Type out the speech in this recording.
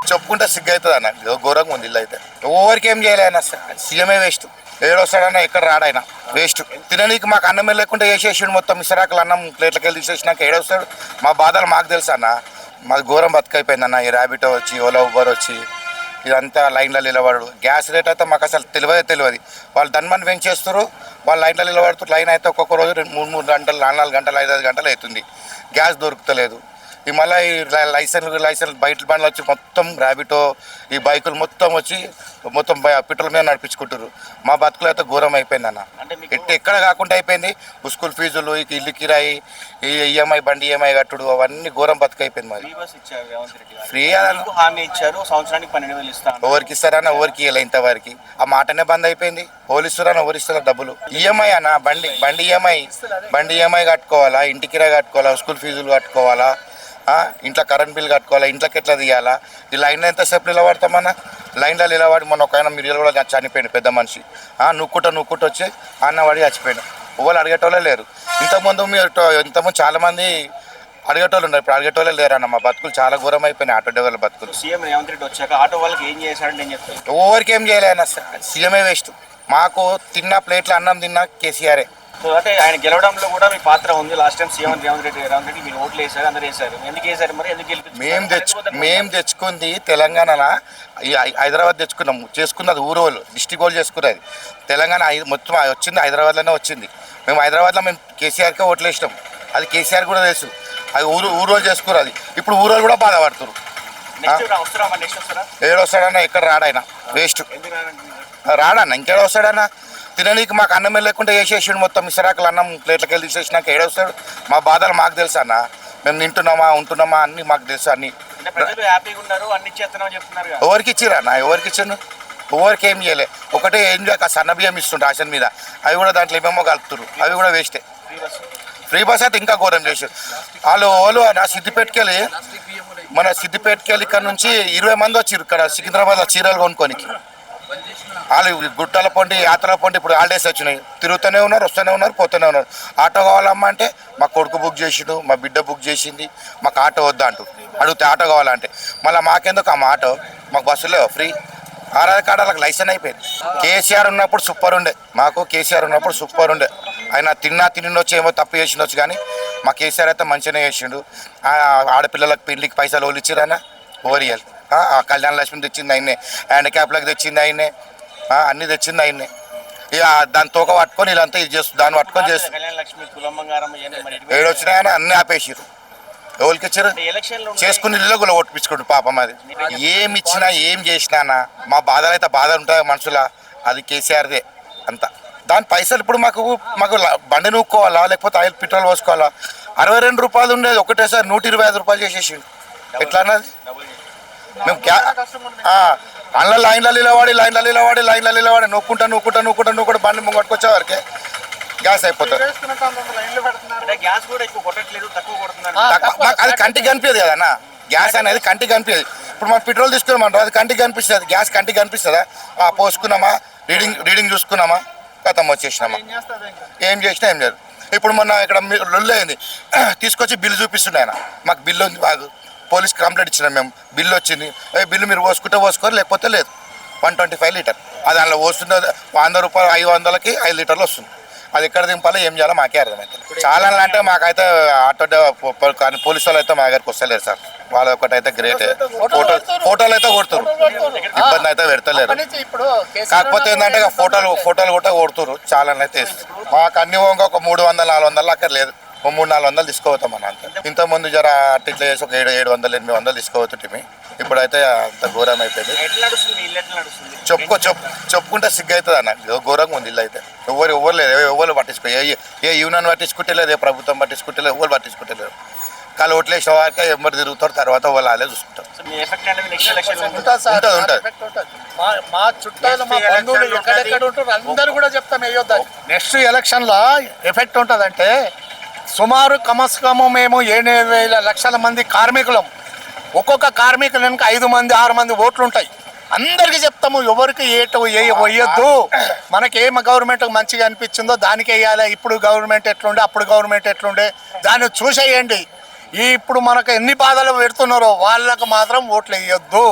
చెప్పుకుంటే సిగ్గు అవుతుంది అన్న ఘోరంగా ఉంది ఇల్లు అయితే ఎవరికి ఏం చేయలే అన్న సీఎంఏ వేస్ట్ ఏడొస్తాడన్న ఎక్కడ రాడాయన వేస్ట్ తిననీకి మాకు అన్నం లేకుండా వేసేసిండు మొత్తం ఇసరాకులు అన్నం ప్లేట్లకి వెళ్ళి తీసేసినాక ఏడొస్తాడు మా బాధలు మాకు తెలుసు అన్న మాది ఘోరం బతుకైపోయింది అన్న ఈ ర్యాబిటో వచ్చి ఓలా ఊబర్ వచ్చి ఇదంతా లైన్లో నిలబడు గ్యాస్ రేట్ అయితే మాకు అసలు తెలియదు వాళ్ళు ధన్మని పెంచేస్తారు వాళ్ళు లైన్లో నిలబడుతారు లైన్ అయితే ఒక్కొక్క రోజు 3 గంటలు 4 గంటలు 5 గంటలు అవుతుంది గ్యాస్ దొరుకుతలేదు ఈ మళ్ళీ ఈ లైసెన్స్ బయట బండ్లు వచ్చి మొత్తం ర్యాబిటో ఈ బైకులు మొత్తం వచ్చి మొత్తం పెట్రోల్ మీద నడిపించుకుంటారు మా బతుకులు అయితే ఘోరం అయిపోయింది అన్న ఎక్కడ కాకుండా అయిపోయింది స్కూల్ ఫీజులు ఇక ఇల్లు కిరాయి ఈ ఈఎంఐ బండి ఈఎంఐ కట్టుడు అవన్నీ ఘోరం బతుకు అయిపోయింది మరి ఫ్రీ ఎవరికి ఇస్తారన్న ఎవరికి ఇవ్వలే ఇంతవరకు ఆ మాటనే బంద్ అయిపోయింది పోలీసురన్న ఎవరు ఇస్తారా డబ్బులు ఈఎంఐ అన్న బండి ఈఎంఐ కట్టుకోవాలా ఇంటి కిరాయి కట్టుకోవాలా స్కూల్ ఫీజులు కట్టుకోవాలా ఇంట్లో కరెంట్ బిల్ కట్టుకోవాలా ఇంట్లోకి ఎట్లా తీయాలా ఈ లైన్లో ఎంతసేపు నిలబడతామన్నా లైన్లో నిలబడి మొన్న ఒక ఆయన మీరు కూడా చనిపోయింది పెద్ద మనిషి నూక్కుంటూ వచ్చి అన్నవాడి చచ్చిపోయాడు ఎవరు అడిగేటోళ్ళే లేరు ఇంతకుముందు చాలామంది అడిగేటోళ్ళు ఉన్నారు ఇప్పుడు అడిగేటోళ్ళే లేరన్న మా బతుకులు చాలా ఘోరం అయిపోయినాయి ఆటో డ్రైవర్ల బతుకులు సీఎం రేవంత్ రెడ్డి వచ్చాక ఆటో వాళ్ళకి ఏం చేశాడని నేను చెప్తాను ఎవరికి ఏం చేయలే అన్న సీఎంఏ వేస్ట్ మాకు తిన్న ప్లేట్లో అన్నం తిన్నా కేసీఆరే అంటే ఆయన గెలవడంలో కూడా మీ పాత్ర ఉంది last time CM Revanth Reddy మీరు ఓట్లు వేసారు అందరూ వేసారు ఎందుకు వేసారు మరి ఎందుకు గెలిపించారు మేము తెచ్చుకుంది తెలంగాణలో హైదరాబాద్ చేసుకున్నది ఊరోళ్ళు డిస్టిక్ వాళ్ళు చేసుకున్నది తెలంగాణ మొత్తం వచ్చింది హైదరాబాద్లోనే వచ్చింది మేము హైదరాబాద్లో మేము కేసీఆర్కే ఓట్లు వేసినాం అది కేసీఆర్ కూడా తెలుసు అది ఊరోళ్ళు చేసుకున్నది ఇప్పుడు ఊరోళ్ళు కూడా బాధపడుతున్నారు ఏడొస్తాడన్న ఎక్కడ రాడాయన వేస్ట్ రాడన్న ఇంకేడ వస్తాడన్న తిననీకి మాకు అన్నం లేకుండా వేసేసిండు మొత్తం ఇసరాకులు అన్నం ప్లేట్లకి వెళ్ళి తీసేసినాక ఏడొస్తాడు మా బాధలు మాకు తెలుసు అన్న మేము ఉంటున్నామా అన్నీ మాకు తెలుసు అన్ని ఎవరికి ఇచ్చిరా అన్న ఎవరికి ఇచ్చాను ఎవరికి ఏం చేయలే ఒకటే ఏం చేయక సన్న బియ్యం ఇస్తుండ్రు రేషన్ మీద అవి కూడా దాంట్లో ఏమేమో కలుపుతున్నారు అవి కూడా వేస్టే ఫ్రీ బస్ అయితే ఇంకా ఘోరం చేశారు వాళ్ళు నా సిద్దిపేటకెళ్ళి ఇక్కడ నుంచి 20 మంది వచ్చారు ఇక్కడ సికింద్రాబాద్లో చీరలు కొనుక్కోనికి వాళ్ళు గుట్టల పొండి యాత్రల పొండి ఇప్పుడు హాలిడేస్ వచ్చినాయి తిరుగుతూనే ఉన్నారు వస్తూనే ఉన్నారు పోతూనే ఉన్నారు ఆటో కావాలమ్మా అంటే మా కొడుకు బుక్ చేసిండు మా బిడ్డ బుక్ చేసింది మాకు ఆటో వద్దా అంటూ అడిగితే ఆటో కావాలంటే మళ్ళీ మాకెందుకు ఆ ఆటో మాకు బస్సులో ఫ్రీ ఆధార్ కార్డు లైసెన్స్ అయిపోయింది కేసీఆర్ ఉన్నప్పుడు సూపర్ ఉండే ఆయన తినొచ్చు ఏమో తప్పు చేసిండొచ్చు కానీ మా కేసీఆర్ అయితే మంచిగానే చేసిండు ఆడపిల్లలకు పెళ్లికి పైసలు ఓళ్ళు ఇచ్చిరానా ఓరియల్ కళ్యాణ లక్ష్మి తెచ్చింది ఆయన్నే హ్యాండిక్యాప్లకు తెచ్చింది ఆయన్నే అన్నీ తెచ్చింది ఆయన్నే ఇక దాని తోక పట్టుకొని వీళ్ళంతా ఇది చేస్తుంది దాన్ని పట్టుకొని చేస్తుంది ఏడొచ్చినాయని అన్నీ ఆపేసారు ఎవరికి ఇచ్చారు చేసుకుని ఇల్లు కూడా ఓట్పించుకోండి పాపం అది ఏమి ఇచ్చినా ఏం చేసినా మా బాధలు అయితే బాధ ఉంటాయి మనుషుల అది కేసీఆర్దే అంతా దాని పైసలు ఇప్పుడు మాకు బండి నూక్కోవాలా లేకపోతే ఆయిల్ పెట్రోల్ పోసుకోవాలా 62 రూపాయలు ఉండేది ఒకటేసారి 125 రూపాయలు చేసేసిండు ఎట్లా అన్నది మేము అందులో లైన్లో నిలబడి నొక్కుంటా బండి ముంగట్టుకొచ్చే వరకే గ్యాస్ అయిపోతుంది అది కంటికి కనిపించదు కదన్న గ్యాస్ అనేది కంటికి కనిపించదు ఇప్పుడు మనం పెట్రోల్ తీసుకున్నామంటారు అది కంటికి కనిపిస్తుంది గ్యాస్ కంటికి కనిపిస్తుందా పోసుకున్నామా రీడింగ్ చూసుకున్నామా గతం వచ్చేసినామా ఏం చేసినా ఏం లేదు ఇప్పుడు మొన్న ఇక్కడ లొల్లు అయింది తీసుకొచ్చి బిల్లు చూపిస్తుండే ఆయన మాకు బిల్లు ఉంది బాగు పోలీస్ కంప్లైంట్ ఇచ్చినాం మేము బిల్లు వచ్చింది బిల్లు మీరు పోసుకోరు లేకపోతే లేదు 125 లీటర్ అది అందులో పోస్తుండే 100 రూపాయలు 500కి 5 లీటర్లు వస్తుంది అది ఎక్కడ దింపాలో ఏం చేయాలో మాకే అర్థమవుతుంది చాలా అంటే మాకైతే ఆటో కానీ పోలీసు వాళ్ళు అయితే మా దగ్గరికి వస్తలేరు సార్ వాళ్ళ ఒకటైతే గ్రేట్ ఫోటోలు అయితే కొడుతురు ఇబ్బంది అయితే పెడతలేరు కాకపోతే ఏంటంటే ఫోటోలు కూడా కొడుతురు చాలా అయితే మాకు అన్ని ఒక 300-400 అక్కడ లేదు 300-400 తీసుకోవతాం అన్న అంత ఇంతకుముందు జర అట్లా చేసి ఒక 700-800 తీసుకోవతుంటే ఇప్పుడైతే అంత ఘోరం అయిపోయింది చెప్పుకుంటే సిగ్గు అవుతుంది అన్న ఘోరంగా ఉంది ఇల్లు అయితే ఎవరు లేదు ఎవరు పట్టించుకో ఏ యూనియన్ పట్టించుకుంటే లేదు ఏ ప్రభుత్వం పట్టించుకుంటే లేదు ఎవరు పట్టించుకుంటలేరు కాలు ఓట్లు వేసిన వారికి ఎవరు తిరుగుతారు తర్వాత వాళ్ళు వాళ్ళే చూసుకుంటారు మా చుట్టాలు మా బంధువులు ఎక్కడెక్కడ ఉంటారు అందరూ కూడా చెప్తాం వేయొద్దు నెక్స్ట్ ఎలక్షన్లో ఎఫెక్ట్ ఉంటుందంటే సుమారు కమస్కము మేము 7,000 లక్షల మంది కార్మికులం ఒక్కొక్క కార్మికులు వెనుక 5 మంది 6 మంది ఓట్లు ఉంటాయి అందరికీ చెప్తాము ఎవరికి వేయొద్దు మనకి ఏం గవర్నమెంట్ మంచిగా అనిపించిందో దానికి వేయాలి ఇప్పుడు గవర్నమెంట్ ఎట్లుండే అప్పుడు గవర్నమెంట్ ఎట్లుండే దాన్ని చూసేయండి ఇప్పుడు మనకు ఎన్ని బాధలు పెడుతున్నారో వాళ్ళకు మాత్రం ఓట్లు వేయొద్దు